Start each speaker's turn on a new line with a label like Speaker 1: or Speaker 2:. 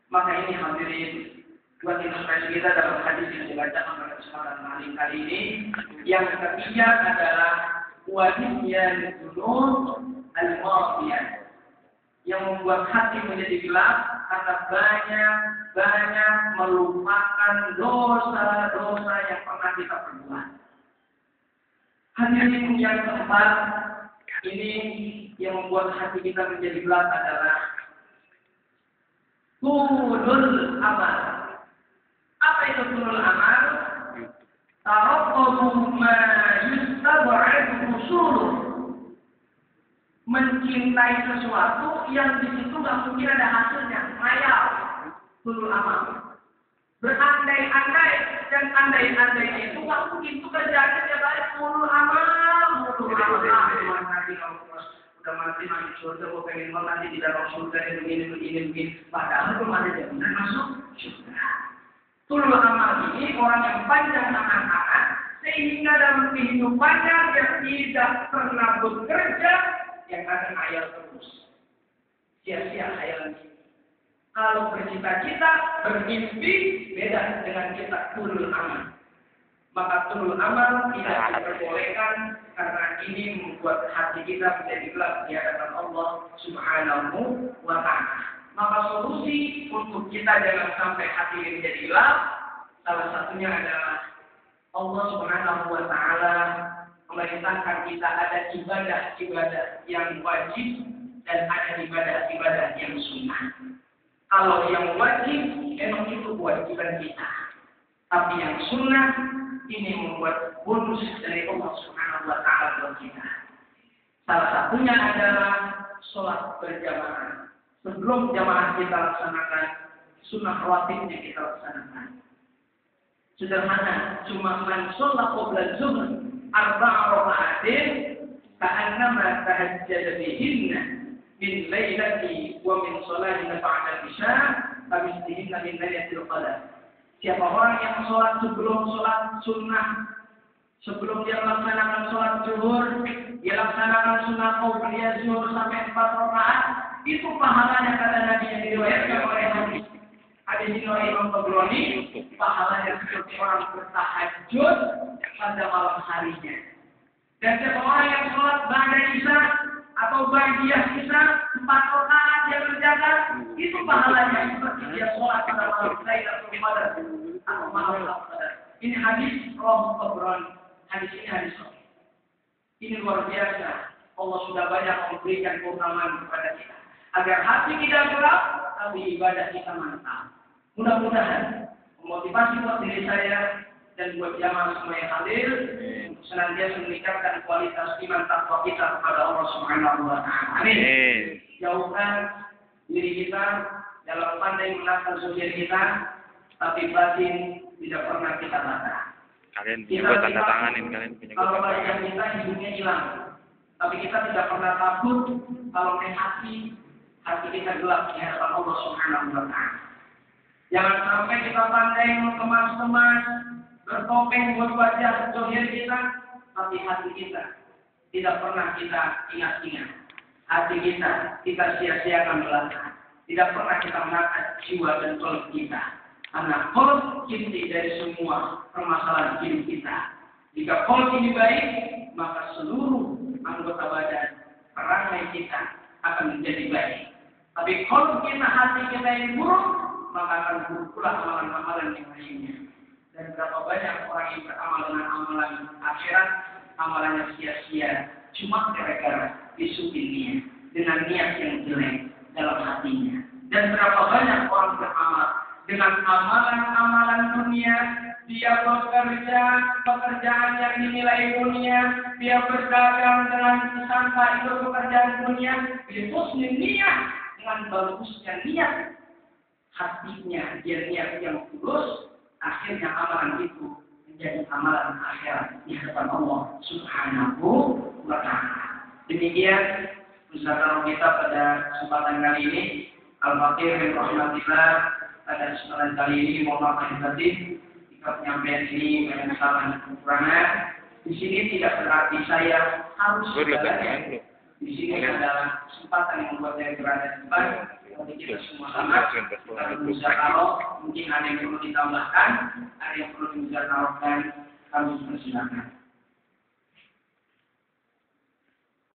Speaker 1: Maka ini hadirin buat inspirasi kita dalam hadis yang dibacakan pada kesempatan malam kali ini. Yang ketiga adalah wajibnya dzunub al-mafiyah, yang membuat hati menjadi gelap karena banyak melupakan dosa-dosa yang pernah kita perbuat. Hadirin yang keempat, ini yang membuat hati kita menjadi gelap adalah tulul amal. Apa itu tulul amal? Tarabbu ma yustab'adu usuluh. Mencintai sesuatu yang di situ nggak mungkin ada hasilnya, ngayal, tulul amal. Berandai-andai dan andai-andai itu nggak mungkin, itu kerjanya dia baik tulul amal. Nanti kalau udah mati surga, gue pengen mati di dalam surga begini. Padahal belum ada jaminan masuk surga. Tulul amal ini orang yang panjang angan-angan sehingga dalam kehidupannya dia tidak pernah bekerja, yang ada khayal terus. Sia-sia khayal ini. Kalau bercita-cita, bermimpi, beda dengan kita tulul amal. Maka tulul amal tidak diperbolehkan karena ini membuat hati kita menjadi gelap di hadapan Allah Subhanahu wa ta'ala. Maka solusi untuk kita jangan sampai hati ini menjadi gelap, salah satunya adalah Allah Subhanahu wa ta'ala memerintahkan kita ada ibadah-ibadah yang wajib dan ada ibadah-ibadah yang sunnah. Kalau yang wajib memang itu kewajiban kita, tapi yang sunnah ini membuat bonus dari Allah Subhanahu wa ta'ala buat kita. Salah satunya adalah sholat berjamaah. Sebelum jamaah kita laksanakan, sunnah rawatib yang kita laksanakan. Sederhana, cuma man sholat qabla zuhur arba'a raka'atin ka'annama tahajjada bihinna min lailati wa min sholatina ba'da isya kamislihinna min lailatul qadar. Siapa orang yang sholat sebelum sholat sunnah, sebelum dia melaksanakan sholat zuhur, dia laksanakan sunnah qabliyah zuhur sampai 4 rakaat, itu pahalanya kata Nabi yang diriwayatkan oleh hadis. Hadis ini oleh Imam Tabrani, pahalanya seperti orang bertahajud pada malam harinya. Dan siapa orang yang sholat ba'da isya atau ba'diyah isya 4 rakaat dia berjaga, itu pahalanya seperti dia sholat pada malam Lailatul Qadar atau malam Qadar. Ini hadis Imam Tabrani. Hadis ini hadis sahih. Ini luar biasa. Allah sudah banyak memberikan keutamaan kepada kita agar hati kita gelap, tapi ibadah kita mantap. Mudah-mudahan memotivasi buat diri saya dan buat jamaah semua yang hadir untuk senantiasa meningkatkan kualitas iman takwa kita kepada Allah Subhanahu wa ta'ala. Amin. Jauhkan diri kita dalam pandai menata zahir kita, tapi batin tidak pernah kita tata.
Speaker 2: Kalian punya tanda tanganin, kalian punya
Speaker 1: kalau badan kita hidupnya hilang, tapi kita tidak pernah takut kalau hati kita gelap di hadapan Allah Subhanahu wa ta'ala. Jangan sampai kita pandai mengemas-kemas, bertopeng buat wajah zahir kita, tapi hati kita tidak pernah kita ingat-ingat. Hati kita sia-siakan belakang. Tidak pernah kita menata jiwa dan qalb kita. Karena qalb inti dari semua permasalahan hidup kita. Jika qalb ini baik, maka seluruh anggota badan, perangai kita akan menjadi baik. Tapi kalau kita hati kita yang buruk, maka akan buruk pula amalan-amalan yang lainnya. Dan berapa banyak orang yang beramal dengan amalan akhirat, amalannya sia-sia, cuma gara-gara disupinya dengan niat yang jelek dalam hatinya. Dan berapa banyak orang beramal dengan amalan-amalan dunia, dia bekerja pekerjaan yang dinilai dunia, dia berdagang dengan disangka itu pekerjaan dunia, husnul niat, dengan bagusnya niat hatinya, dia niat yang tulus, akhirnya amalan itu menjadi amalan akhirat di hadapan Allah Subhanahu wa ta'ala. Demikian usaha kita pada kesempatan kali ini. Al-Fatihah yang rahmatillah, pada kesempatan kali ini mohon maaf lahir batin jika penyampaian ini banyak salah dan kekurangan. Di sini tidak berarti saya harus berada. Di sini adalah kesempatan yang membuat saya berada di depan. Jadi kita semua sama. Kalau muzakarah mungkin ada yang perlu ditambahkan, ada yang perlu dimuzakarahkan, kami persilakan.